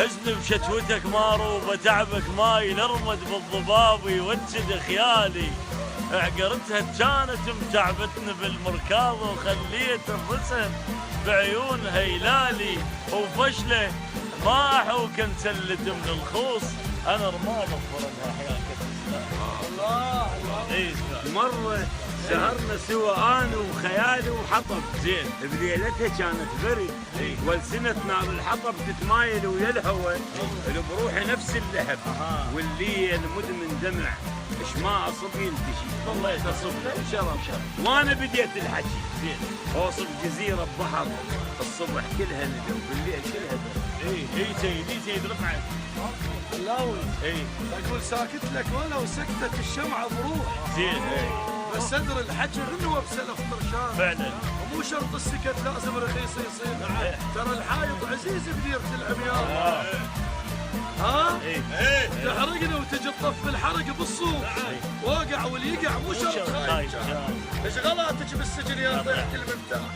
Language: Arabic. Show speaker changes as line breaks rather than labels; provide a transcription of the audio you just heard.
حزن بشتوتك مارو بتعبك ماي نرمد بالضباب يوجد خيالي. عقرتها كانت متعبتني بالمركاض وخليت الرسم بعيون هيلالي. وفشله ما احوك انسلت من الخوص انا رمال فرضها حياك
الله
اي مرة سهرنا سوا انا وخيالي وحطب
زين بليلتها كانت برد والسنة نار الحطب تتمايل ويا الهوى بروحي نفس اللهب والليل مدمن دمع اش ما اصب ينتشي
والله تصب ان شاء الله ان شاء الله.
وانا بديت الحكي زين اوصف جزيرة بحر الصبح كلها ندى وبالليل كلها برد.
اي سيد رفعت
اللاوي
اي
اقول ساكت لك ولو سكتت الشمعة بروح.
زين
بس ادري الحكي غنوة بسلف مرشان
فعلا.
ومو شرط السكت لازم رخيص يصير. ترى الحايط عزيز بديرة العميان. ها؟ تحرقنا وتجي تطف الحرق بالصوت. واقع واللي يقع مو شرط خايف. ايش غلطك بالسجن يا ضيعة المفتاح؟